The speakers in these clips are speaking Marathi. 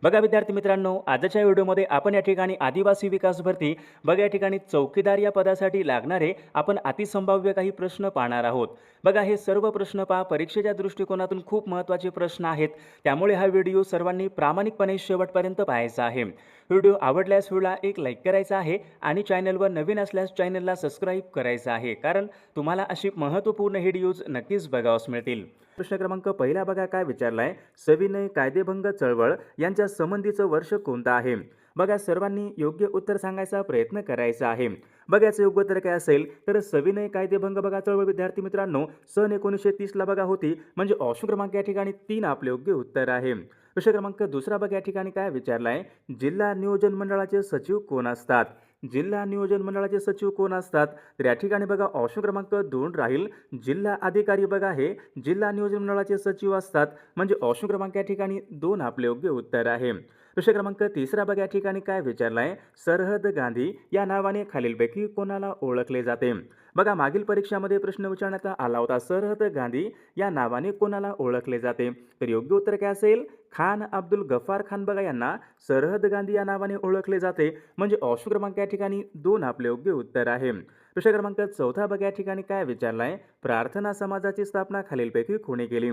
बघा विद्यार्थी मित्रांनो, आजच्या व्हिडिओमध्ये आपण या ठिकाणी आदिवासी विकास भरती बघा या ठिकाणी चौकीदार या पदासाठी लागणारे आपण अतिसंभाव्य काही प्रश्न पाहणार आहोत। बघा हे सर्व प्रश्न पहा परीक्षेच्या दृष्टिकोनातून खूप महत्त्वाचे प्रश्न आहेत, त्यामुळे हा व्हिडिओ सर्वांनी प्रामाणिकपणे शेवटपर्यंत पाहायचा आहे। व्हिडिओ आवडल्यास व्हिडिओला एक लाईक करायचा आहे आणि चॅनलवर नवीन असल्यास चॅनलला सबस्क्राईब करायचं आहे, कारण तुम्हाला अशी महत्त्वपूर्ण व्हिडिओज नक्कीच बघावयास मिळतील। प्रश्न क्रमांक पहिला बघा काय विचारलाय, सविनय कायदेभंग चळवळ यांच्या संबंधीचं वर्ष कोणतं आहे। बघा सर्वांनी योग्य उत्तर सांगायचा प्रयत्न करायचा आहे। बघा याचं योग्य उत्तर काय असेल तर सविनय कायदेभंग बघा चळवळ विद्यार्थी मित्रांनो सन 1930 ला बघा होती, म्हणजे ऑप्शन क्रमांक या ठिकाणी 3 आपले योग्य उत्तर आहे। प्रश्न क्रमांक दुसरा बघा या ठिकाणी काय विचारलाय, जिल्हा नियोजन मंडळाचे सचिव कोण असतात। जिल्हा नियोजन मंडळाचे सचिव कोण असतात तर या ठिकाणी बघा ऑप्शन क्रमांक 2 राहील, जिल्हा अधिकारी बघा हे जिल्हा नियोजन मंडळाचे सचिव असतात, म्हणजे ऑप्शन क्रमांक या ठिकाणी 2 आपले योग्य उत्तर आहे। प्रश्न क्रमांक तिसरा बघा या ठिकाणी काय विचारलाय, सरहद गांधी या नावाने खालीलपैकी कोणाला ओळखले जाते। बघा मागील परीक्षामध्ये प्रश्न विचारण्यात आला होता, सरहद गांधी या नावाने कोणाला ओळखले जाते, तर योग्य उत्तर काय असेल, खान अब्दुल गफ्फार खान बघा यांना सरहद गांधी या नावाने ओळखले जाते, म्हणजे ऑप्शन क्रमांक या ठिकाणी 2 आपले योग्य उत्तर आहे। प्रश्न क्रमांक चौथा बघा या ठिकाणी काय विचारलाय, प्रार्थना समाजाची स्थापना खालीलपैकी कोणी केली।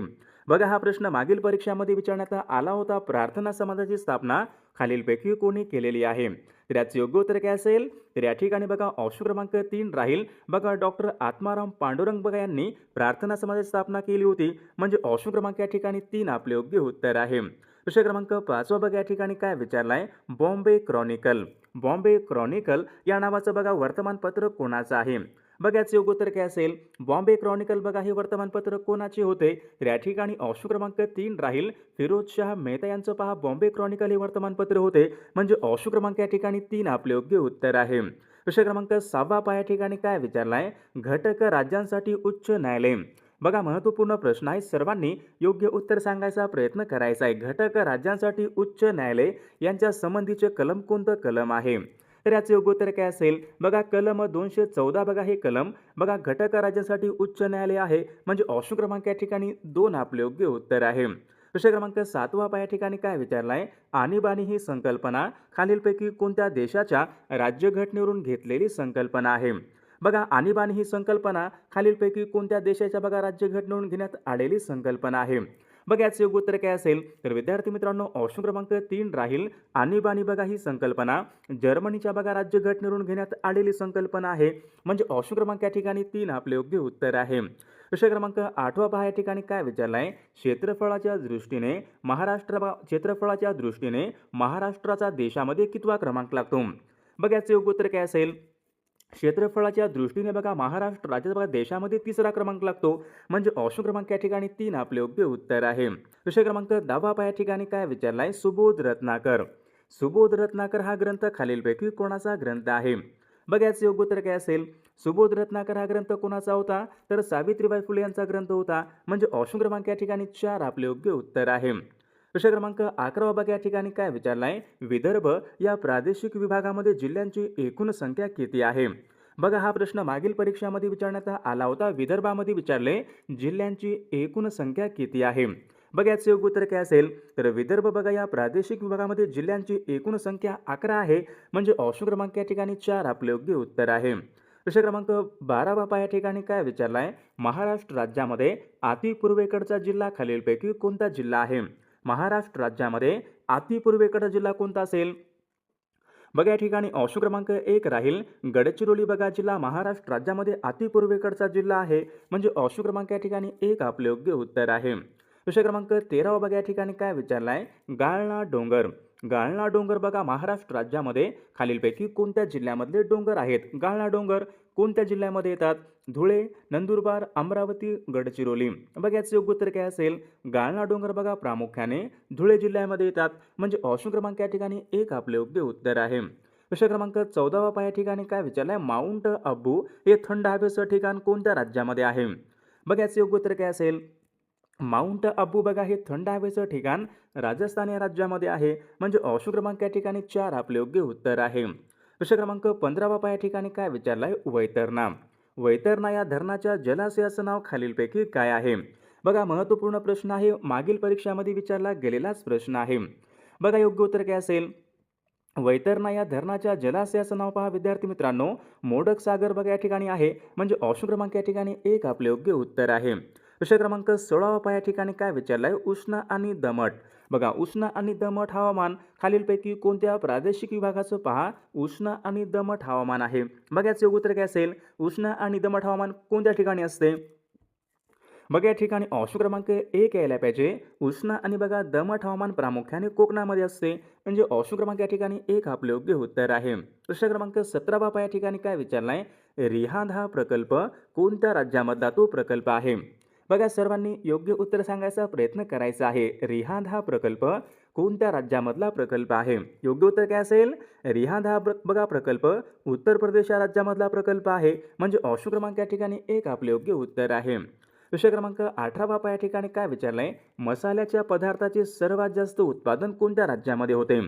बघा हा प्रश्न मागील परीक्षामध्ये विचारण्यात आला होता, प्रार्थना समाजाची स्थापना खालीलपैकी कोणी केलेली आहे, तर याचे योग्य उत्तर काय असेल तर या ठिकाणी बघा ऑप्शन क्रमांक 3 राहील, बघा डॉक्टर आत्माराम पांडुरंग बघा यांनी प्रार्थना समाजाची स्थापना केली होती, म्हणजे ऑप्शन क्रमांक या ठिकाणी 3 आपले योग्य उत्तर आहे। प्रश्न क्रमांक 5 बघा या ठिकाणी काय विचारलाय, बॉम्बे क्रॉनिकल बॉम्बे क्रॉनिकल या नावाचं बघा वर्तमानपत्र कोणाचं आहे। बघा याचे योग्य उत्तर काय असेल, बॉम्बे क्रॉनिकल बघा हे वर्तमानपत्र कोणाचे होते, तर या ठिकाणी ऑप्शन क्रमांक 3 राहील, फिरोजशाह मेहता यांचं पहा बॉम्बे क्रॉनिकल हे वर्तमानपत्र होते, म्हणजे ऑप्शन क्रमांक या ठिकाणी 3 आपले योग्य उत्तर आहे। प्रश्न क्रमांक 6 पहा या ठिकाणी काय विचारलाय, घटक राज्यांसाठी उच्च न्यायालय। बघा महत्त्वपूर्ण प्रश्न आहे, सर्वांनी योग्य उत्तर सांगायचा प्रयत्न करायचा आहे। घटक राज्यांसाठी उच्च न्यायालय यांच्या संबंधीचे कलम कोणतं कलम आहे, तर याचे योग्य उत्तर काय असेल, बघा कलम 214 बघा हे कलम बघा घटक राज्यांसाठी उच्च न्यायालय आहे, म्हणजे ऑप्शन क्रमांक या ठिकाणी 2 आपले योग्य उत्तर आहे। प्रश्न क्रमांक 7 या ठिकाणी काय विचारलाय, आणीबाणी ही संकल्पना खालीलपैकी कोणत्या देशाच्या राज्यघटनेवरून घेतलेली संकल्पना आहे। बघा आणीबाणी ही संकल्पना खालीलपैकी कोणत्या देशाच्या बघा राज्यघटनेवरून घेण्यात आलेली संकल्पना आहे। बघा याचे योग्य उत्तर काय असेल तर विद्यार्थी मित्रांनो ऑप्शन क्रमांक 3 राहील, आणीबाणी बघा ही संकल्पना जर्मनीच्या बघा राज्यघटनेवरून घेण्यात आलेली संकल्पना आहे, म्हणजे ऑप्शन क्रमांक या ठिकाणी 3 आपले योग्य उत्तर आहे। प्रश्न क्रमांक 8 पहा या ठिकाणी काय विचारलाय, क्षेत्रफळाच्या दृष्टीने महाराष्ट्राचा देशामध्ये कितवा क्रमांक लागतो। बघा याचे योग्य उत्तर काय असेल, क्षेत्रफळाच्या दृष्टीने बघा महाराष्ट्र राज्याचा बघा देशामध्ये 3रा क्रमांक लागतो, म्हणजे ऑप्शन क्रमांक या ठिकाणी 3 आपले योग्य उत्तर आहे। प्रश्न क्रमांक 10 या ठिकाणी काय विचारलाय, सुबोध रत्नाकर हा ग्रंथ खालीलपैकी कोणाचा ग्रंथ आहे। बघा याचे योग्य उत्तर काय असेल, सुबोध रत्नाकर हा ग्रंथ कोणाचा होता तर सावित्रीबाई फुले यांचा ग्रंथ होता, म्हणजे ऑप्शन क्रमांक या ठिकाणी 4 आपले योग्य उत्तर आहे। प्रश्न क्रमांक 11 बघा या ठिकाणी काय विचारलाय, विदर्भ या प्रादेशिक विभागामध्ये जिल्ह्यांची एकूण संख्या किती आहे। बघा हा प्रश्न मागील परीक्षामध्ये विचारण्यात आला होता, विदर्भामध्ये विचारले जिल्ह्यांची एकूण संख्या किती आहे। बघा याचे योग्य उत्तर काय असेल तर विदर्भ बघा या प्रादेशिक विभागामध्ये जिल्ह्यांची एकूण संख्या 11 आहे, म्हणजे ऑप्शन क्रमांक या ठिकाणी 4 आपले योग्य उत्तर आहे। प्रश्न क्रमांक 12 या ठिकाणी काय विचारलाय, महाराष्ट्र राज्यामध्ये अतिपूर्वेकडचा जिल्हा खालीलपैकी कोणता जिल्हा आहे। महाराष्ट्र राज्यामध्ये अतिपूर्वेकडचा जिल्हा कोणता असेल। बघा या ठिकाणी ऑप्शन क्रमांक 1 राहील, गडचिरोली बघा जिल्हा महाराष्ट्र राज्यामध्ये अतिपूर्वेकडचा जिल्हा आहे, म्हणजे ऑप्शन क्रमांक या ठिकाणी 1 आपले योग्य उत्तर आहे। प्रश्न क्रमांक 13 बघा या ठिकाणी काय विचारलाय, गाळणा डोंगर बघा महाराष्ट्र राज्यामध्ये खालीलपैकी कोणत्या जिल्ह्यामधले डोंगर आहेत। गाळणा डोंगर कोणत्या जिल्ह्यामध्ये येतात, धुळे, नंदुरबार, अमरावती, गडचिरोली। बघा याचे योग्य उत्तर काय असेल, गाळणा डोंगर बघा प्रामुख्याने धुळे जिल्ह्यामध्ये येतात, म्हणजे ऑप्शन क्रमांक या ठिकाणी 1 आपले योग्य उत्तर आहे। प्रश्न क्रमांक 14 या ठिकाणी काय विचारलाय, माउंट अब्बू हे थंड हवेचं ठिकाण कोणत्या राज्यामध्ये आहे। बघा याचे योग्य उत्तर काय असेल, माउंट अब्बू बघा हे थंड हवेचं ठिकाण राजस्थान या राज्यामध्ये आहे, म्हणजे ऑप्शन क्रमांक या ठिकाणी 4 आपले योग्य उत्तर आहे। प्रश्न क्रमांक 15 या ठिकाणी काय विचारलाय, वैतरणा या धरणाच्या जलाशयाचं नाव खालीलपैकी काय आहे। बघा महत्त्वपूर्ण प्रश्न आहे, मागील परीक्षामध्ये विचारला गेलेलाच प्रश्न आहे। बघा योग्य उत्तर काय असेल? वैतरणा या धरणाच्या जलाशयाचं नाव पहा विद्यार्थी मित्रांनो, मोडक सागर बघा या ठिकाणी आहे, म्हणजे ऑप्शन क्रमांक या ठिकाणी एक आपले योग्य उत्तर आहे. प्रश्न क्रमांक 16 पहा या ठिकाणी काय विचारलाय? उष्ण आणि दमट. बघा उष्ण आणि दमट हवामान खालीलपैकी कोणत्या प्रादेशिक विभागाचं पहा उष्ण आणि दमट हवामान आहे. बघा याचं योग्य उत्तर काय असेल? उष्ण आणि दमट हवामान कोणत्या ठिकाणी असते? बघा या ठिकाणी ऑप्शन क्रमांक एक यायला पाहिजे. उष्ण आणि बघा दमट हवामान प्रामुख्याने कोकणामध्ये असते, म्हणजे ऑप्शन क्रमांक या ठिकाणी एक आपले योग्य उत्तर आहे. प्रश्न क्रमांक 17 बाबा या ठिकाणी काय विचारलाय? रिहांद हा प्रकल्प कोणत्या राज्यामधला तो प्रकल्प आहे? बघा सर्वांनी योग्य उत्तर सांगायचा प्रयत्न करायचा आहे. रिहांद हा प्रकल्प कोणत्या राज्यामधला प्रकल्प आहे? योग्य उत्तर काय असेल? रिहांद हा बघा प्रकल्प उत्तर प्रदेश या राज्यामधला प्रकल्प आहे, म्हणजे ऑप्शन क्रमांक या ठिकाणी एक आपले योग्य उत्तर आहे. विषय क्रमांक 18 बाबा या ठिकाणी काय विचारलंय? मसाल्याच्या पदार्थाचे सर्वात जास्त उत्पादन कोणत्या राज्यामध्ये होते?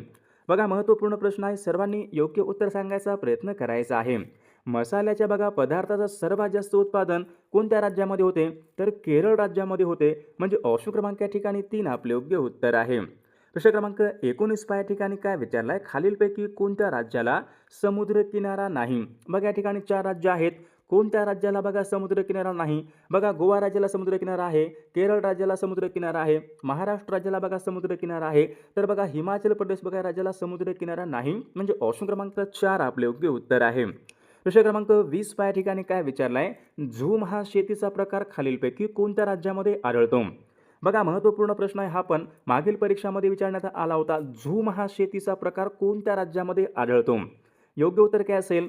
बघा महत्त्वपूर्ण प्रश्न आहे, सर्वांनी योग्य उत्तर सांगायचा प्रयत्न करायचा आहे. मसाल्याच्या बघा पदार्थाचं सर्वात जास्त उत्पादन कोणत्या राज्यामध्ये होते? तर केरळ राज्यामध्ये होते, म्हणजे ऑप्शन क्रमांक या ठिकाणी 3 आपले योग्य उत्तर आहे. प्रश्न क्रमांक 19 या ठिकाणी काय विचारलाय? खालीलपैकी कोणत्या राज्याला समुद्र किनारा नाही? बघा या ठिकाणी 4 राज्य आहेत. कोणत्या राज्याला बघा समुद्र किनारा नाही? बघा गोवा राज्याला समुद्र किनारा आहे, केरळ राज्याला समुद्र किनारा आहे, महाराष्ट्र राज्याला बघा समुद्र किनारा आहे, तर बघा हिमाचल प्रदेश बघा राज्याला समुद्र किनारा नाही, म्हणजे ऑप्शन क्रमांक 4 आपले योग्य उत्तर आहे. प्रश्न क्रमांक 20 या ठिकाणी काय विचारलाय? झूम हा शेतीचा प्रकार खालीलपैकी कोणत्या राज्यामध्ये आढळतो? बघा महत्त्वपूर्ण प्रश्न आहे हा, पण मागील परीक्षामध्ये विचारण्यात आला होता. झूम हा शेतीचा प्रकार कोणत्या राज्यामध्ये आढळतो? योग्य उत्तर काय असेल?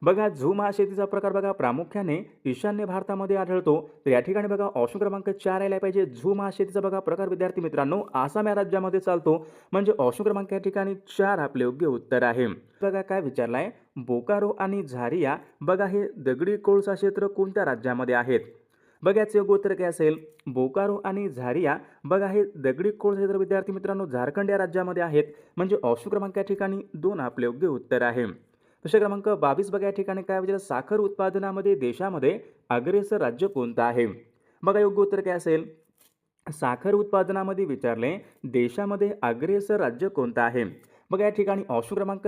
बघा झूम हा शेतीचा प्रकार बघा प्रामुख्याने ईशान्य भारतामध्ये आढळतो, तर या ठिकाणी बघा ऑप्शन क्रमांक 4 यायला पाहिजे. झूम हा शेतीचा बघा प्रकार विद्यार्थी मित्रांनो आसाम या राज्यामध्ये चालतो, म्हणजे ऑप्शन क्रमांक या ठिकाणी 4 आपले योग्य उत्तर आहे. बघा काय विचारलाय? बोकारो आणि झारिया बघा हे दगडी कोळसा क्षेत्र कोणत्या राज्यामध्ये आहेत? बघा याचं योग्य उत्तर काय असेल? बोकारो आणि झारिया बघा हे दगडी कोळसा क्षेत्र विद्यार्थी मित्रांनो झारखंड या राज्यामध्ये आहेत, म्हणजे ऑप्शन क्रमांक या ठिकाणी 2 आपले योग्य उत्तर आहे. प्रश्न क्रमांक 22 बघा या ठिकाणी काय विचारलं? साखर उत्पादनामध्ये देशामध्ये अग्रेसर राज्य कोणतं आहे? बघा योग्य उत्तर काय असेल? साखर उत्पादनामध्ये विचारले देशामध्ये अग्रेसर राज्य कोणतं आहे? बघा या ठिकाणी ऑप्शन क्रमांक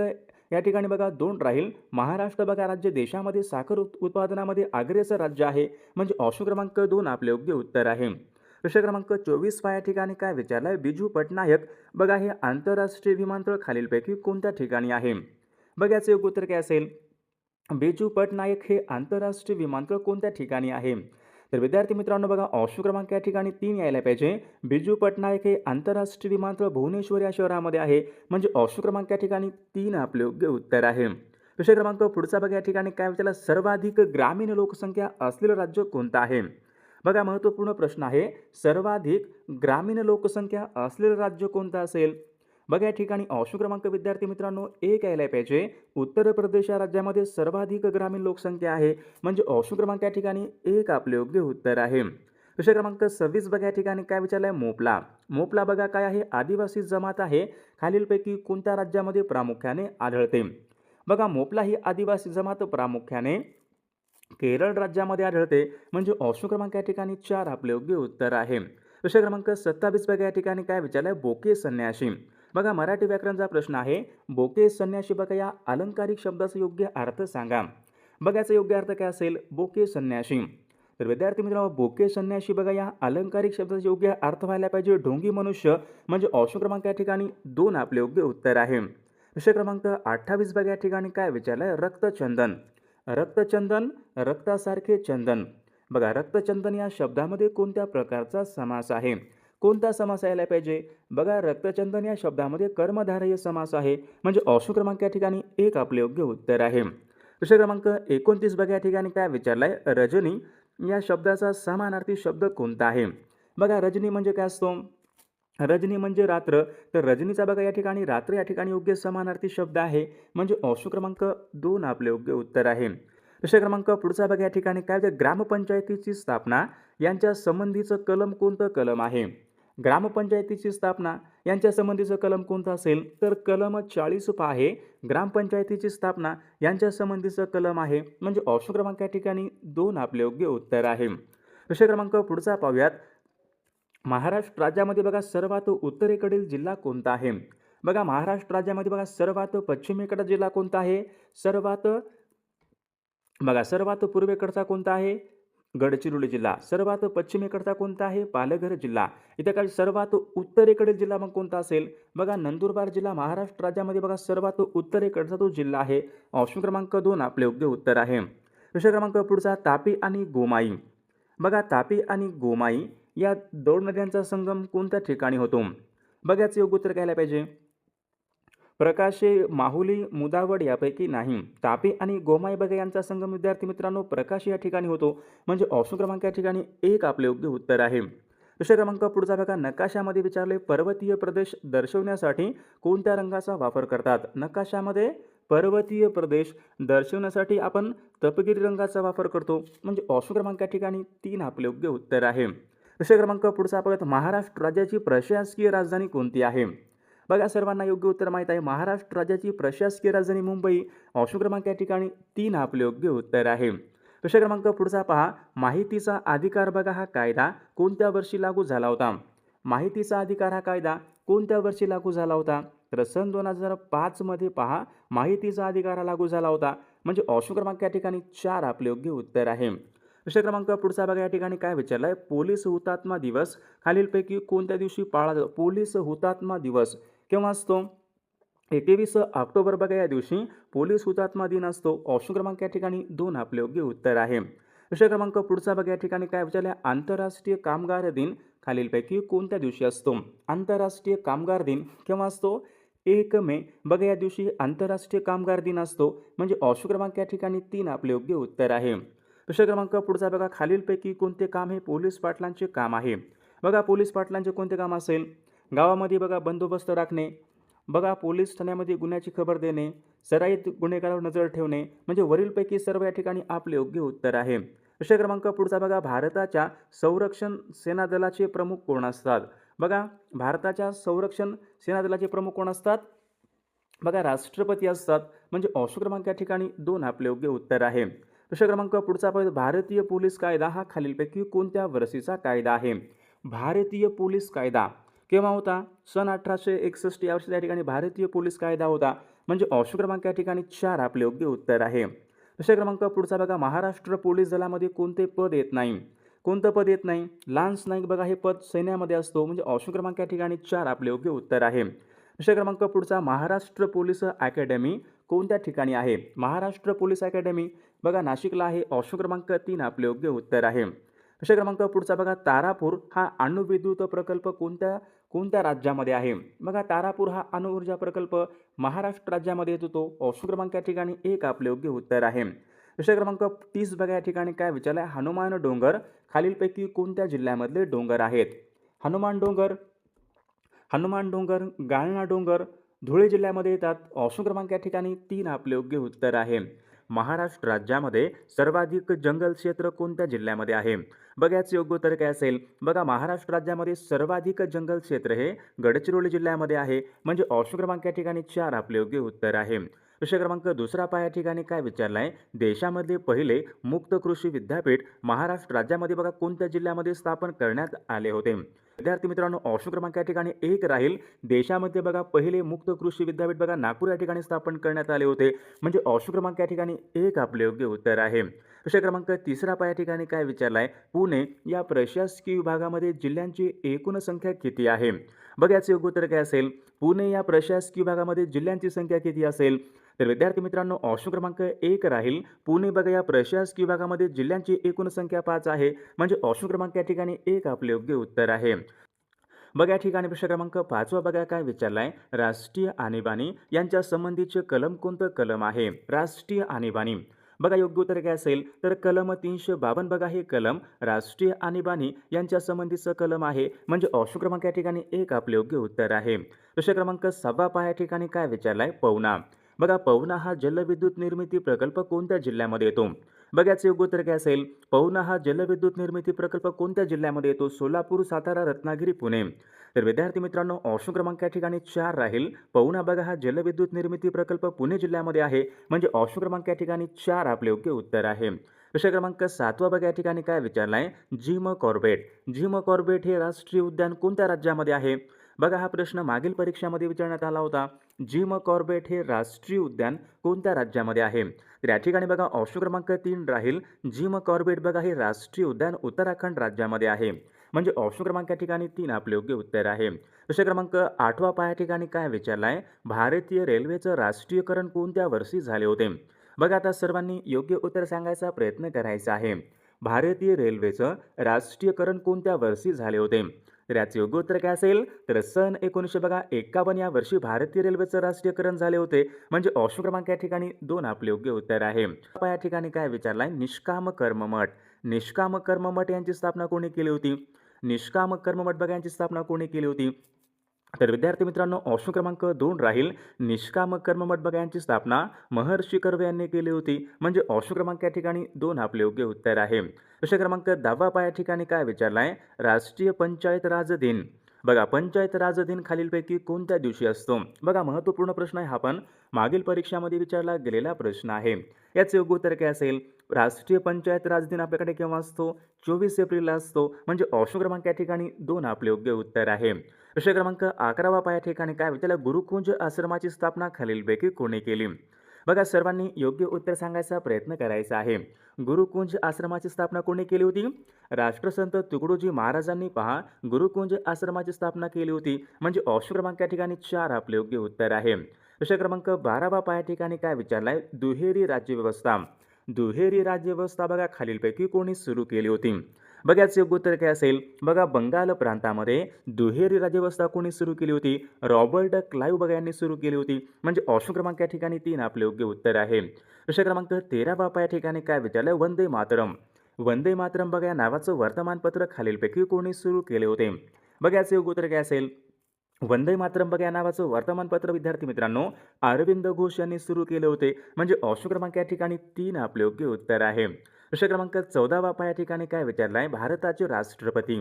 या ठिकाणी बघा 2 राहील. महाराष्ट्र बघा राज्य देशामध्ये साखर उत्पादनामध्ये अग्रेसर राज्य आहे, म्हणजे ऑप्शन क्रमांक 2 आपले योग्य उत्तर आहे. प्रश्न क्रमांक 24 या ठिकाणी काय विचारलाय? बिजू पटनायक बघा हे आंतरराष्ट्रीय विमानतळ खालीलपैकी कोणत्या ठिकाणी आहे? बघा याचं योग्य उत्तर काय असेल? बिजू पटनायक हे आंतरराष्ट्रीय विमानतळ कोणत्या ठिकाणी आहे? तर विद्यार्थी मित्रांनो बघा ऑप्शन क्रमांक या ठिकाणी 3 यायला पाहिजे. बिजू पटनायक हे आंतरराष्ट्रीय विमानतळ भुवनेश्वर या शहरामध्ये आहे, म्हणजे ऑप्शन क्रमांक या ठिकाणी 3 आपले योग्य उत्तर आहे. विषय क्रमांक पुढचा बघा या ठिकाणी काय विचारलं? सर्वाधिक ग्रामीण लोकसंख्या असलेलं राज्य कोणतं आहे? बघा महत्त्वपूर्ण प्रश्न आहे. सर्वाधिक ग्रामीण लोकसंख्या असलेलं राज्य कोणतं असेल? बघा या ठिकाणी ऑप्शन क्रमांक विद्यार्थी मित्रांनो 1 यायला पाहिजे. उत्तर प्रदेश या राज्यामध्ये सर्वाधिक ग्रामीण लोकसंख्या आहे, म्हणजे ऑप्शन क्रमांक या ठिकाणी 1 आपले योग्य उत्तर आहे. विषय क्रमांक 26 बघा या ठिकाणी काय विचारलंय? मोपला. मोपला बघा काय आहे? आदिवासी जमात आहे, खालीलपैकी कोणत्या राज्यामध्ये प्रामुख्याने आढळते? बघा मोपला ही आदिवासी जमात प्रामुख्याने केरळ राज्यामध्ये आढळते, म्हणजे ऑप्शन क्रमांक या ठिकाणी 4 आपले योग्य उत्तर आहे. विषय क्रमांक 27 बघा या ठिकाणी काय विचारलंय? बोके संन्याशी. बघा मराठी व्याकरणचा प्रश्न आहे. बोके संन्याशी बघा या अलंकारिक शब्दाचा योग्य अर्थ सांगा. बघा याचा योग्य अर्थ काय असेल? बोके संन्याशी. तर विद्यार्थी मित्रांनो बोके संन्याशी बघा या अलंकारिक शब्दाचा योग्य अर्थ व्हायला पाहिजे ढोंगी मनुष्य, म्हणजे ऑप्शन क्रमांक या ठिकाणी 2 आपले योग्य उत्तर आहे. विषय क्रमांक 28 बघा या ठिकाणी काय विचारलंय? रक्तचंदन. रक्तचंदन रक्तासारखे चंदन. बघा रक्तचंदन या शब्दामध्ये कोणत्या प्रकारचा समास आहे? कोणता समास यायला पाहिजे? बघा रक्तचंदन या शब्दामध्ये कर्मधारय समास आहे, म्हणजे ऑप्शन क्रमांक या ठिकाणी 1 आपले योग्य उत्तर आहे. विषय क्रमांक 29 बघा या ठिकाणी काय विचारलाय? रजनी या शब्दाचा समानार्थी शब्द कोणता आहे? बघा रजनी म्हणजे काय असतो? रजनी म्हणजे रात्र, तर रजनीचा बघा या ठिकाणी रात्र या ठिकाणी योग्य समानार्थी शब्द आहे, म्हणजे ऑप्शन क्रमांक 2 आपले योग्य उत्तर आहे. विषय क्रमांक पुढचा बघा या ठिकाणी काय? ग्रामपंचायतीची स्थापना यांच्या संबंधीचं कलम कोणतं कलम आहे? ग्रामपंचायतीची स्थापना यांच्या संबंधीचं कलम कोणतं असेल? तर कलम 40 आहे. ग्रामपंचायतीची स्थापना यांच्या संबंधीचं कलम आहे, म्हणजे ऑप्शन क्रमांक या ठिकाणी 2 आपले योग्य उत्तर आहे. विषय क्रमांक पुढचा पाहूयात. महाराष्ट्र राज्यामध्ये बघा सर्वात उत्तरेकडील जिल्हा कोणता आहे? बघा महाराष्ट्र राज्यामध्ये बघा सर्वात पश्चिमेकडील जिल्हा कोणता आहे? सर्वात पूर्वेकडचा कोणता आहे? गडचिरोली जिल्हा. सर्वात पश्चिमेकडचा कोणता आहे? पालघर जिल्हा. इथे काय सर्वात उत्तरेकडील जिल्हा मग कोणता असेल? बघा नंदुरबार जिल्हा महाराष्ट्र राज्यामध्ये बघा सर्वात उत्तरेकडचा तो जिल्हा आहे. ऑप्शन क्रमांक 2 आपले योग्य उत्तर आहे. प्रश्न क्रमांक पुढचा तापी आणि गोमाई. बघा तापी आणि गोमाई या दोन नद्यांचा संगम कोणत्या ठिकाणी होतो? बघा याचं योग्य उत्तर घ्यायला पाहिजे. प्रकाशे, माहुली, मुदावड यापैकी नाही. तापी आणि गोमाई बघा यांचा संगम विद्यार्थी मित्रांनो प्रकाश या ठिकाणी होतो. म्हणजे ऑप्शन क्रमांक या ठिकाणी 1 आपले योग्य उत्तर आहे. प्रश्न क्रमांक पुढचा बघा नकाशामध्ये विचारले पर्वतीय प्रदेश दर्शवण्यासाठी कोणत्या रंगाचा वापर करतात? नकाशामध्ये पर्वतीय प्रदेश दर्शवण्यासाठी आपण तपकिरी रंगाचा वापर करतो. म्हणजे ऑप्शन क्रमांक या ठिकाणी 3 आपले योग्य उत्तर आहे. प्रश्न क्रमांक पुढचा बघा महाराष्ट्र राज्याची प्रशासकीय राजधानी कोणती आहे? बघा सर्वांना योग्य उत्तर माहीत आहे. महाराष्ट्र राज्याची प्रशासकीय राजधानी मुंबई. ऑप्शन क्रमांक या ठिकाणी 3 आपले योग्य उत्तर आहे. प्रश्न क्रमांक पुढचा पहा माहितीचा अधिकार बघा हा कायदा कोणत्या वर्षी लागू झाला होता? माहितीचा अधिकार हा कायदा कोणत्या वर्षी लागू झाला होता? तर सन 2005 मध्ये पहा माहितीचा अधिकार हा लागू झाला होता. म्हणजे ऑप्शन क्रमांक या ठिकाणी 4 आपले योग्य उत्तर आहे. प्रश्न क्रमांक पुढचा बघा या ठिकाणी काय विचारलाय पोलीस हुतात्मा दिवस खालीलपैकी कोणत्या दिवशी पाळला जातो? पोलीस हुतात्मा दिवस केव्हा असतो? 21 ऑक्टोबर बघा या दिवशी पोलीस हुतात्मा दिन असतो. ऑप्शन क्रमांक या ठिकाणी 2 आपले योग्य उत्तर आहे. प्रश्न क्रमांक पुढचा बघा या ठिकाणी काय विचारले आंतरराष्ट्रीय कामगार दिन खालीलपैकी कोणत्या दिवशी असतो? आंतरराष्ट्रीय कामगार दिन केव्हा असतो? 1 मे बघा या दिवशी आंतरराष्ट्रीय कामगार दिन असतो. म्हणजे ऑप्शन क्रमांक या ठिकाणी 3 आपले योग्य उत्तर आहे. प्रश्न क्रमांक पुढचा बघा खालीलपैकी कोणते काम हे पोलीस पाटलांचे काम आहे? बघा पोलीस पाटलांचे कोणते काम असेल? गावामध्ये बघा बंदोबस्त राखणे, बघा पोलीस ठाण्यामध्ये गुन्ह्याची खबर देणे, सराईत गुन्हेगारावर नजर ठेवणे. म्हणजे वरीलपैकी सर्व या ठिकाणी आपले योग्य उत्तर आहे. प्रश्न क्रमांक पुढचा बघा भारताच्या संरक्षण सेना दलाचे प्रमुख कोण असतात? बघा भारताच्या संरक्षण सेना दलाचे प्रमुख कोण असतात? बघा राष्ट्रपती असतात. म्हणजे ऑप्शन क्रमांक या ठिकाणी 2 आपले योग्य उत्तर आहे. प्रश्न क्रमांक पुढचा भारतीय पोलीस कायदा हा खालीलपैकी कोणत्या वर्षीचा कायदा आहे? भारतीय पोलीस कायदा केव्हा होता? सन 1861 या वर्षी त्या ठिकाणी भारतीय पोलीस कायदा होता. म्हणजे ऑप्शन क्रमांक या ठिकाणी 4 आपले योग्य उत्तर आहे. प्रश्न क्रमांक पुढचा बघा महाराष्ट्र पोलीस दलामध्ये कोणते पद येत नाही? कोणतं पद येत नाही? लान्स नाईक बघा हे पद सैन्यामध्ये असतो. म्हणजे ऑप्शन क्रमांक या ठिकाणी 4 आपले योग्य उत्तर आहे. प्रश्न क्रमांक पुढचा महाराष्ट्र पोलीस अकॅडमी कोणत्या ठिकाणी आहे? महाराष्ट्र पोलीस अकॅडमी बघा नाशिकला आहे. ऑप्शन क्रमांक 3 आपले योग्य उत्तर आहे. प्रश्न क्रमांक पुढचा बघा तारापूर हा अणुविद्युत प्रकल्प कोणत्या राज्यामध्ये आहे? बघा तारापूर हा अणुऊर्जा प्रकल्प महाराष्ट्र राज्यामध्ये येतो. ऑप्शन क्रमांक या ठिकाणी 1 आपले योग्य उत्तर आहे. प्रश्न क्रमांक 30 बघा या ठिकाणी काय विचारलं आहे हनुमान डोंगर खालीलपैकी कोणत्या जिल्ह्यामधले डोंगर आहेत? हनुमान डोंगर गाळणा डोंगर धुळे जिल्ह्यामध्ये येतात. ऑप्शन क्रमांक या ठिकाणी 3 आपले योग्य उत्तर आहे. महाराष्ट्र राज्यामध्ये सर्वाधिक जंगल क्षेत्र कोणत्या जिल्ह्यामध्ये आहे? बघा याचे योग्य उत्तर काय असेल? बघा महाराष्ट्र राज्यामध्ये सर्वाधिक जंगल क्षेत्र हे गडचिरोली जिल्ह्यामध्ये आहे. म्हणजे ऑप्शन क्रमांक या ठिकाणी 4 आपले योग्य उत्तर आहे. प्रश्न क्रमांक दुसरा पहा या ठिकाणी काय विचारला आहे देशामधले पहिले मुक्त कृषी विद्यापीठ महाराष्ट्र राज्यामध्ये बघा कोणत्या जिल्ह्यामध्ये स्थापन करण्यात आले होते? विद्यार्थी मित्रांनो ऑप्शन क्रमांक या ठिकाणी 1 राहील. देशामध्ये बघा पहिले मुक्त कृषी विद्यापीठ बघा नागपूर या ठिकाणी स्थापन करण्यात आले होते. म्हणजे ऑप्शन क्रमांक या ठिकाणी 1 आपले योग्य उत्तर आहे. प्रश्न क्रमांक तिसरा पहा या ठिकाणी काय विचारला आहे पुणे या प्रशासकीय विभागामध्ये जिल्ह्यांची एकूण संख्या किती आहे? बघा याचे योग्य उत्तर काय असेल? पुणे या प्रशासकीय विभागामध्ये जिल्ह्यांची संख्या किती असेल? तर विद्यार्थी मित्रांनो ऑप्शन क्रमांक 1 राहील. पुणे बघा या प्रशासकीय विभागामध्ये जिल्ह्यांची एकूण संख्या 5 आहे. म्हणजे ऑप्शन क्रमांक या ठिकाणी 1 आपले योग्य उत्तर आहे. बघा या ठिकाणी प्रश्न क्रमांक 5 बघा काय विचारलाय राष्ट्रीय आणीबाणी यांच्या संबंधीचे कलम कोणतं कलम आहे? राष्ट्रीय आणीबाणी बघा योग्य उत्तर काय असेल? तर कलम 352 बघा हे कलम राष्ट्रीय आणीबाणी यांच्या संबंधीचं कलम आहे. म्हणजे ऑप्शन क्रमांक या ठिकाणी 1 आपले योग्य उत्तर आहे. प्रश्न क्रमांक 6 पहा या ठिकाणी काय विचारलाय पवना बघा पवना हा जलविद्युत निर्मिती प्रकल्प कोणत्या जिल्ह्यामध्ये येतो? बघा याचे योग्य उत्तर काय असेल? पवना हा जलविद्युत निर्मिती प्रकल्प कोणत्या जिल्ह्यामध्ये येतो? सोलापूर, सातारा, रत्नागिरी, पुणे. तर विद्यार्थी मित्रांनो ऑप्शन क्रमांक या ठिकाणी 4 राहील. पवना बघा हा जलविद्युत निर्मिती प्रकल्प पुणे जिल्ह्यामध्ये आहे. म्हणजे ऑप्शन क्रमांक या ठिकाणी 4 आपले योग्य उत्तर आहे. प्रश्न क्रमांक 7 बघा या ठिकाणी काय विचारला आहे, जिम कॉर्बेट. जिम कॉर्बेट हे राष्ट्रीय उद्यान कोणत्या राज्यामध्ये आहे? बघा हा प्रश्न मागील परीक्षामध्ये विचारण्यात आला होता. जिम कॉर्बेट हे राष्ट्रीय उद्यान कोणत्या राज्यामध्ये आहे? तर या ठिकाणी बघा ऑप्शन क्रमांक 3 राहील. जिम कॉर्बेट बघा हे राष्ट्रीय उद्यान उत्तराखंड राज्यामध्ये आहे. म्हणजे ऑप्शन क्रमांक या ठिकाणी 3 आपले योग्य उत्तर आहे. प्रश्न क्रमांक 8 पहा या ठिकाणी काय विचारला आहे, भारतीय रेल्वेचं राष्ट्रीयकरण कोणत्या वर्षी झाले होते? बघा आता सर्वांनी योग्य उत्तर सांगायचा प्रयत्न करायचा आहे. भारतीय रेल्वेचं राष्ट्रीयकरण कोणत्या वर्षी झाले होते? तर याचे योग्य उत्तर काय असेल, तर सन 1951 या वर्षी भारतीय रेल्वेचं राष्ट्रीयकरण झाले होते. म्हणजे ऑप्शन क्रमांक या ठिकाणी 2 आपले योग्य उत्तर आहे. या ठिकाणी काय विचारलाय, निष्काम कर्ममठ. निष्काम कर्ममठ यांची स्थापना कोणी केली होती? निष्काम कर्ममठ बघा यांची स्थापना कोणी केली होती? तर विद्यार्थी मित्रांनो ऑप्शन क्रमांक 2 राहील. निष्काम कर्ममठ बघा यांची स्थापना महर्षी कर्वे यांनी केली होती. म्हणजे ऑप्शन क्रमांक या ठिकाणी 2 आपले योग्य उत्तर आहे. प्रश्न क्रमांक 10 या ठिकाणी काय विचारला आहे, राष्ट्रीय पंचायत राज दिन. बघा पंचायत राज दिन खालीलपैकी कोणत्या दिवशी असतो? बघा महत्त्वपूर्ण प्रश्न आहे हा, पण मागील परीक्षामध्ये विचारला गेलेला प्रश्न आहे. याचे योग्य उत्तर काय असेल, राष्ट्रीय पंचायत राज दिन आपल्याकडे केव्हा असतो? 24 एप्रिलला असतो. म्हणजे ऑप्शन क्रमांक या ठिकाणी 2 आपले योग्य उत्तर आहे. प्रश्न क्रमांक 11 या ठिकाणी काय विचारलं, गुरुकुंज आश्रमाची स्थापना खालीलपैकी कोणी केली? बघा सर्वांनी योग्य उत्तर सांगायचा प्रयत्न करायचा आहे. गुरुकुंज आश्रमाची स्थापना कोणी केली होती? राष्ट्रसंत तुकडोजी महाराजांनी पहा गुरुकुंज आश्रमाची स्थापना केली होती. म्हणजे ऑप्शन क्रमांक या ठिकाणी 4 आपले योग्य उत्तर आहे. प्रश्न क्रमांक 12 या ठिकाणी काय विचारलाय, दुहेरी राज्यव्यवस्था. दुहेरी राज्यव्यवस्था बघा खालीलपैकी कोणी सुरू केली होती? बघा याचे योग्य उत्तर काय असेल, बघा बंगाल प्रांतामध्ये दुहेरी राज्यव्यवस्था कोणी सुरू केली होती? रॉबर्ट क्लाइव्ह बघा यांनी सुरू केली होती. म्हणजे ऑप्शन क्रमांक या ठिकाणी 3 आपले योग्य उत्तर आहे. प्रश्न क्रमांक 13 या ठिकाणी काय विचारलंय, वंदे मातरम. वंदे मातरम बघा या नावाचं वर्तमानपत्र खालीलपैकी कोणी सुरू केले होते? बघा याचे योग्य उत्तर काय असेल, वंदे मातरम बघा या नावाचं वर्तमानपत्र विद्यार्थी मित्रांनो अरविंद घोष यांनी सुरू केले होते. म्हणजे ऑप्शन क्रमांक या ठिकाणी 3 आपले योग्य उत्तर आहे. प्रश्न क्रमांक 14 या ठिकाणी काय विचारलं आहे, भारताचे राष्ट्रपती.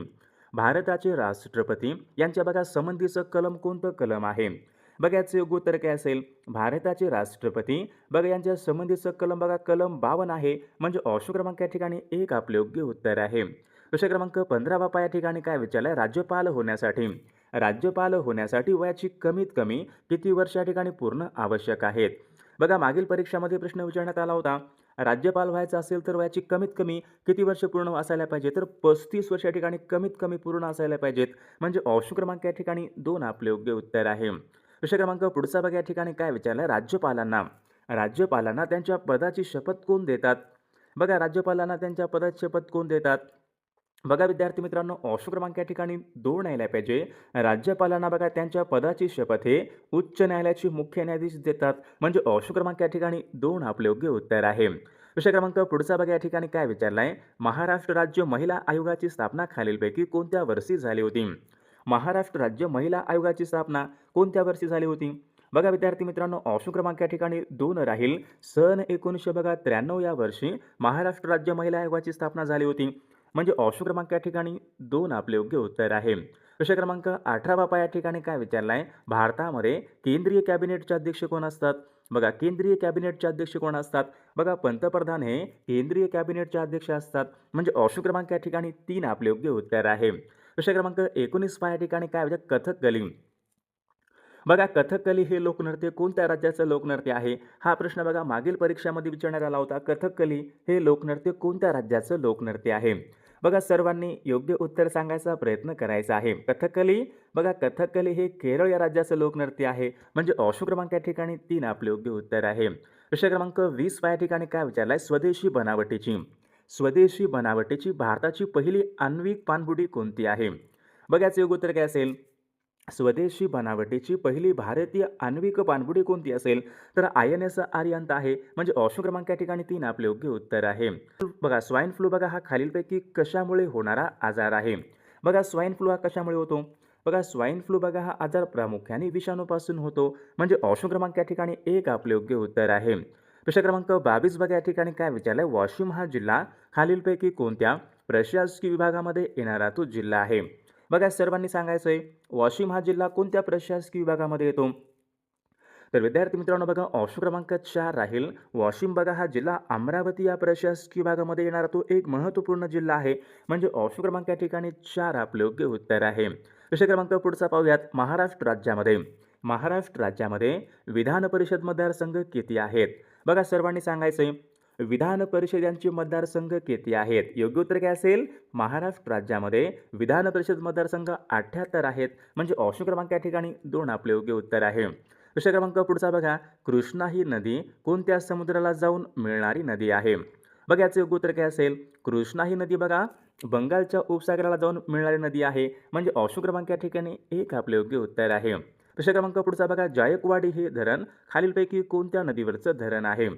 भारताचे राष्ट्रपती यांच्या बघा संबंधीचं कलम कोणतं कलम आहे? बघा याचं योग्य उत्तर काय असेल, भारताचे राष्ट्रपती बघा यांच्या संबंधीचं कलम बघा कलम 52 आहे. म्हणजे ऑप्शन क्रमांक या ठिकाणी 1 आपले योग्य उत्तर आहे. प्रश्न क्रमांक 15 या ठिकाणी काय विचारलं आहे, राज्यपाल होण्यासाठी. राज्यपाल होण्यासाठी वयाची कमीत कमी किती वर्ष या ठिकाणी पूर्ण आवश्यक आहेत? बघा मागील परीक्षामध्ये प्रश्न विचारण्यात आला होता, राज्यपाल व्हायचं असेल तर वयाची कमीत कमी किती वर्ष पूर्ण असायला पाहिजे? तर 35 वर्ष या ठिकाणी कमीत कमी पूर्ण असायला पाहिजेत. म्हणजे ऑप्शन क्रमांक या ठिकाणी 2 आपले योग्य उत्तर आहे. प्रश्न क्रमांक पुढचा बघा या ठिकाणी काय विचारलं, राज्यपालांना राज्यपालांना त्यांच्या पदाची शपथ कोण देतात? बघा राज्यपालांना त्यांच्या पदाची शपथ कोण देतात? बघा विद्यार्थी मित्रांनो ऑप्शन क्रमांक या ठिकाणी 2 यायला पाहिजे. राज्यपालांना बघा त्यांच्या पदाची शपथ हे उच्च न्यायालयाचे मुख्य न्यायाधीश देतात. म्हणजे ऑप्शन क्रमांक या ठिकाणी 2 आपले योग्य उत्तर आहे. प्रश्न क्रमांक पुढचा बघा या ठिकाणी काय विचारलाय, महाराष्ट्र राज्य महिला आयोगाची स्थापना खालीलपैकी कोणत्या वर्षी झाली होती? महाराष्ट्र राज्य महिला आयोगाची स्थापना कोणत्या वर्षी झाली होती? बघा विद्यार्थी मित्रांनो ऑप्शन क्रमांक या ठिकाणी 2 राहील. सन 1993 या वर्षी महाराष्ट्र राज्य महिला आयोगाची स्थापना झाली होती. म्हणजे ऑप्शन क्रमांक या ठिकाणी 2 आपले योग्य उत्तर आहे. प्रश्न क्रमांक 18 या ठिकाणी काय विचारलाय, भारतामध्ये केंद्रीय कॅबिनेटचे अध्यक्ष कोण असतात? बघा केंद्रीय कॅबिनेटचे अध्यक्ष कोण असतात? बघा पंतप्रधान हे केंद्रीय कॅबिनेटचे अध्यक्ष असतात. म्हणजे ऑप्शन क्रमांक या ठिकाणी 3 आपले योग्य उत्तर आहे. प्रश्न क्रमांक 19 या ठिकाणी काय विचार, कथकली. बघा कथकली हे लोकनृत्य कोणत्या राज्याचं लोकनृत्य आहे? हा प्रश्न बघा मागील परीक्षामध्ये विचारण्यात आला होता. कथकली हे लोकनृत्य कोणत्या राज्याचं लोकनृत्य आहे? बघा सर्वांनी योग्य उत्तर सांगायचा प्रयत्न करायचा आहे. कथकली बघा कथकली हे केरळ या राज्याचं लोकनृत्य आहे. म्हणजे ऑप्शन क्रमांक या ठिकाणी 3 आपले योग्य उत्तर आहे. प्रश्न क्रमांक 20 या ठिकाणी काय विचारलाय, स्वदेशी बनावटीची. स्वदेशी बनावटीची भारताची पहिली आण्विक पाणबुडी कोणती आहे? बघा याचं योग्य उत्तर काय असेल, स्वदेशी बनावटीची पहिली भारतीय आण्विक पाणबुडी कोणती असेल? तर INS आर्यंत आहे. म्हणजे ऑप्शन क्रमांक या ठिकाणी 3 आपले योग्य उत्तर आहे. बघा स्वाईन फ्लू बघा हा खालीलपैकी कशामुळे होणारा आजार आहे? बघा स्वाईन फ्लू हा कशामुळे होतो? बघा स्वाईन फ्लू बघा हा आजार प्रामुख्याने विषाणूपासून होतो. म्हणजे ऑप्शन क्रमांक या ठिकाणी 1 आपले योग्य उत्तर आहे. प्रश्न क्रमांक 22 बघा या ठिकाणी काय विचारलंय, वाशिम हा जिल्हा खालीलपैकी कोणत्या प्रशासकीय विभागामध्ये येणारा तो जिल्हा आहे? बघा सर्वांनी सांगायचं आहे, वाशिम हा जिल्हा कोणत्या प्रशासकीय विभागामध्ये येतो? तर विद्यार्थी मित्रांनो बघा ऑप्शन क्रमांक 4 राहील वाशिम. बघा हा जिल्हा अमरावती या प्रशासकीय भागामध्ये येणारा तो एक महत्त्वपूर्ण जिल्हा आहे. म्हणजे ऑप्शन क्रमांक या ठिकाणी 4 आपले योग्य उत्तर आहे. प्रश्न क्रमांक पुढचा पाहूयात. महाराष्ट्र राज्यामध्ये विधान परिषद मतदारसंघ किती आहेत? बघा सर्वांनी सांगायचंय विधान परिषद यांचे मतदारसंघ किती आहेत? योग्य उत्तर काय असेल? महाराष्ट्र राज्यामध्ये विधान परिषद मतदारसंघ 78 आहेत. म्हणजे ऑप्शन क्रमांक या ठिकाणी 2 आपले योग्य उत्तर आहे. प्रश्न क्रमांक पुढचा बघा. कृष्णा ही नदी कोणत्या समुद्राला जाऊन मिळणारी नदी आहे? बघा याचं योग्य उत्तर काय असेल? कृष्णा ही नदी बघा बंगालच्या उपसागराला जाऊन मिळणारी नदी आहे. म्हणजे ऑप्शन क्रमांक या ठिकाणी 1 आपले योग्य उत्तर आहे. प्रश्न क्रमांक पुढचा बघा. जायकवाडी हे धरण खालीलपैकी कोणत्या नदीवरचं धरण आहे?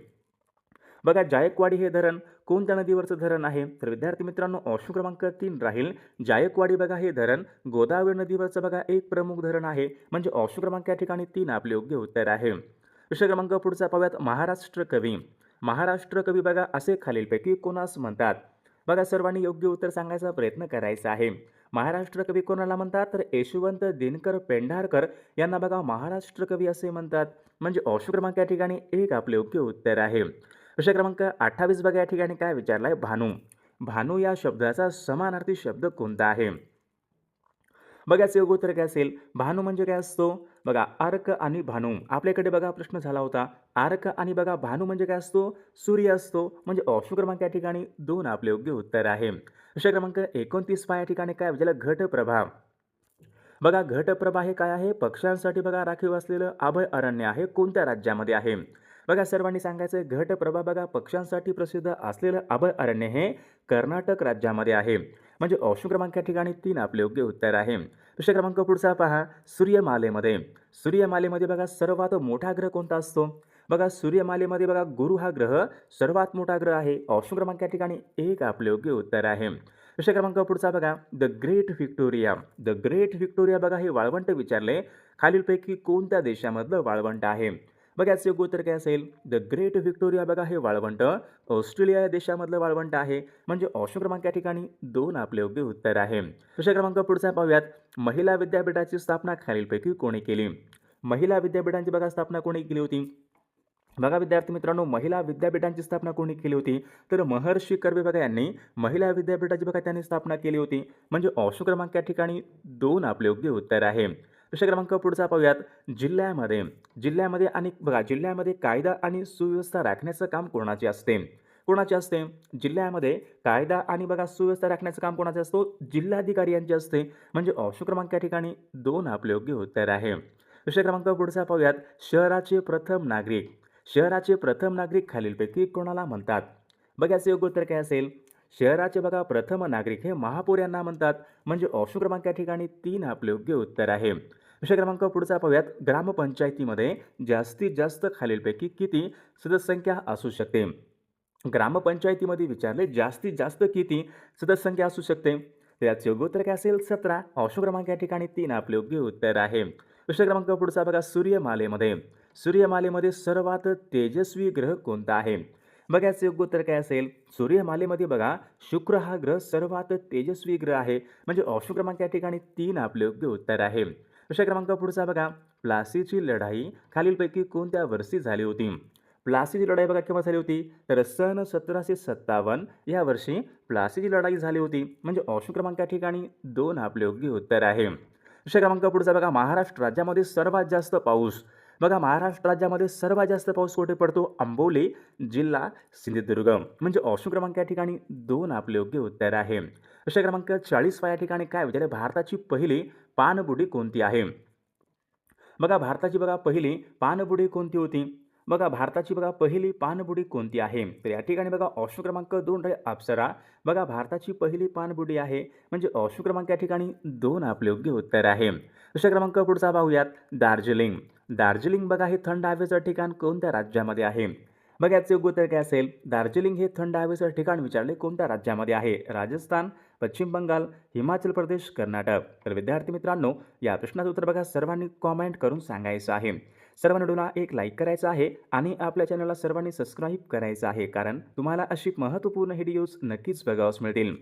बघा जायकवाडी हे धरण कोणत्या नदीवरचं धरण आहे? तर विद्यार्थी मित्रांनो ऑप्शन क्रमांक 3 राहील जायकवाडी. बघा हे धरण गोदावरी नदीवरचं बघा एक प्रमुख धरण आहे. म्हणजे ऑप्शन क्रमांक या ठिकाणी 3 आपले योग्य उत्तर आहे. प्रश्न क्रमांक पुढचा पाहूयात. महाराष्ट्र कवी बघा असे खालीलपैकी कोणास म्हणतात? बघा सर्वांनी योग्य उत्तर सांगायचा प्रयत्न करायचा आहे. महाराष्ट्र कवी कोणाला म्हणतात? तर यशवंत दिनकर पेंढारकर यांना बघा महाराष्ट्र कवी असे म्हणतात. म्हणजे ऑप्शन क्रमांक या ठिकाणी 1 आपले योग्य उत्तर आहे. प्रश्न क्रमांक 28 बघा या ठिकाणी काय विचारलाय? भानू या शब्दाचा समानार्थी शब्द कोणता आहे? बघा याचं योग्य उत्तर काय असेल? भानू म्हणजे काय असतो? बघा अर्क आणि भानू आपल्याकडे बघा प्रश्न झाला होता. अर्क आणि बघा भानू म्हणजे काय असतो? सूर्य असतो. म्हणजे ऑप्शन क्रमांक या ठिकाणी 2 आपले योग्य उत्तर आहे. प्रश्न क्रमांक 29 या ठिकाणी काय विचारलं? घटप्रभा. बघा घटप्रभा हे काय आहे? पक्ष्यांसाठी बघा राखीव असलेलं अभय अरण्य आहे. कोणत्या राज्यामध्ये आहे? बघा सर्वांनी सांगायचं घटप्रभा बघा पक्ष्यांसाठी प्रसिद्ध असलेलं अभय अरण्य हे कर्नाटक राज्यामध्ये आहे. म्हणजे ऑप्शन क्रमांक या ठिकाणी 3 आपले योग्य उत्तर आहे. प्रश्न क्रमांक पुढचा पहा. सूर्यमालेमध्ये बघा सर्वात मोठा ग्रह कोणता असतो? बघा सूर्यमालेमध्ये बघा गुरु हा ग्रह सर्वात मोठा ग्रह आहे. ऑप्शन क्रमांक या ठिकाणी 1 आपले योग्य उत्तर आहे. प्रश्न क्रमांक पुढचा बघा. द ग्रेट व्हिक्टोरिया बघा हे वाळवंट विचारले. खालीलपैकी कोणत्या देशामधलं वाळवंट आहे? बघा याचं योग्य उत्तर काय असेल? द ग्रेट व्हिक्टोरिया बघा हे वाळवंट ऑस्ट्रेलिया या देशामधलं वाळवंट आहे. म्हणजे ऑप्शन क्रमांक या ठिकाणी 2 आपले योग्य उत्तर आहे. प्रश्न क्रमांक पुढचा पाहूयात. महिला विद्यापीठाची स्थापना खालीलपैकी कोणी केली? महिला विद्यापीठांची बघा स्थापना कोणी केली होती? बघा विद्यार्थी मित्रांनो महिला विद्यापीठांची स्थापना कोणी केली होती? तर महर्षी कर्वे बघा यांनी महिला विद्यापीठाची बघा त्यांनी स्थापना केली होती. म्हणजे ऑप्शन क्रमांक या ठिकाणी 2 आपले योग्य उत्तर आहे. प्रश्न क्रमांक पुढचा पाहूयात. जिल्ह्यामध्ये आणि बघा जिल्ह्यामध्ये कायदा आणि सुव्यवस्था राखण्याचं काम कोणाचे असते? जिल्ह्यामध्ये कायदा आणि बघा सुव्यवस्था राखण्याचं काम कोणाचे असतो? जिल्हाधिकारी यांचे असते. म्हणजे ऑप्शन क्रमांक या ठिकाणी 2 आपले योग्य उत्तर आहे. प्रश्न क्रमांक पुढचा पाहूयात. शहराचे प्रथम नागरिक खालीलपैकी कोणाला म्हणतात? बघा याचं योग्य उत्तर काय असेल? शहराचे बघा प्रथम नागरिक हे महापौर यांना म्हणतात. म्हणजे ऑप्शन क्रमांक या ठिकाणी 3 आपले योग्य उत्तर आहे. प्रश्न क्रमांक पुढचा पाहूयात. ग्रामपंचायतीमध्ये जास्तीत जास्त खालीलपैकी किती सदस्यसंख्या असू शकते? ग्रामपंचायतीमध्ये विचारले जास्तीत जास्त किती सदस्यसंख्या असू शकते? तर याचे योग्य उत्तर काय असेल? 17. ऑप्शन क्रमांक या ठिकाणी 3 आपले योग्य उत्तर आहे. प्रश्न क्रमांक पुढचा बघा. सूर्यमालेमध्ये सर्वात तेजस्वी ग्रह कोणता आहे? बघा याचं योग्य उत्तर काय असेल? सूर्यमालेमध्ये बघा शुक्र हा ग्रह सर्वात तेजस्वी ग्रह आहे. म्हणजे ऑप्शन क्रमांक या ठिकाणी 3 आपले योग्य उत्तर आहे. प्रश्न क्रमांक पुढचा बघा. प्लासीची लढाई खालीलपैकी कोणत्या वर्षी झाली होती? प्लासीची लढाई बघा केव्हा झाली होती? तर सन 1757 या वर्षी प्लासीची लढाई झाली होती. म्हणजे ऑप्शन क्रमांक या ठिकाणी 2 आपले योग्य उत्तर आहे. प्रश्न क्रमांक पुढचा बघा. महाराष्ट्र राज्यामध्ये सर्वात जास्त पाऊस कुठे पडतो? आंबोली जिल्हा सिंधुदुर्ग. म्हणजे ऑप्शन क्रमांक या ठिकाणी 2 आपले योग्य उत्तर आहे. प्रश्न क्रमांक 40 या ठिकाणी काय विचारले? भारताची पहिली पाणबुडी कोणती आहे? बघा भारताची बघा पहिली पाणबुडी कोणती होती? बघा भारताची बघा पहिली पाणबुडी कोणती आहे? तर या ठिकाणी बघा ऑप्शन क्रमांक 2 रे अप्सरा बघा भारताची पहिली पाणबुडी आहे. म्हणजे ऑप्शन क्रमांक या ठिकाणी 2 आपले योग्य उत्तर आहे. प्रश्न क्रमांक पुढचा पाहूयात. दार्जिलिंग बघा हे थंड हवेचं ठिकाण कोणत्या राज्यामध्ये आहे? बघा याचं योग्य उत्तर काय असेल? दार्जिलिंग हे थंड हवेचं ठिकाण विचारले कोणत्या राज्यामध्ये आहे? राजस्थान, पश्चिम बंगाल, हिमाचल प्रदेश, कर्नाटक. तर विद्यार्थी मित्रांनो या प्रश्नाचं उत्तर बघा सर्वांनी कॉमेंट करून सांगायचं आहे. सर्व व्हिडिओला एक लाईक करायचं आहे आणि आपल्या चॅनलला सर्वांनी सबस्क्राईब करायचं आहे. कारण तुम्हाला अशी महत्त्वपूर्ण व्हिडिओज नक्कीच बघावयास मिळतील.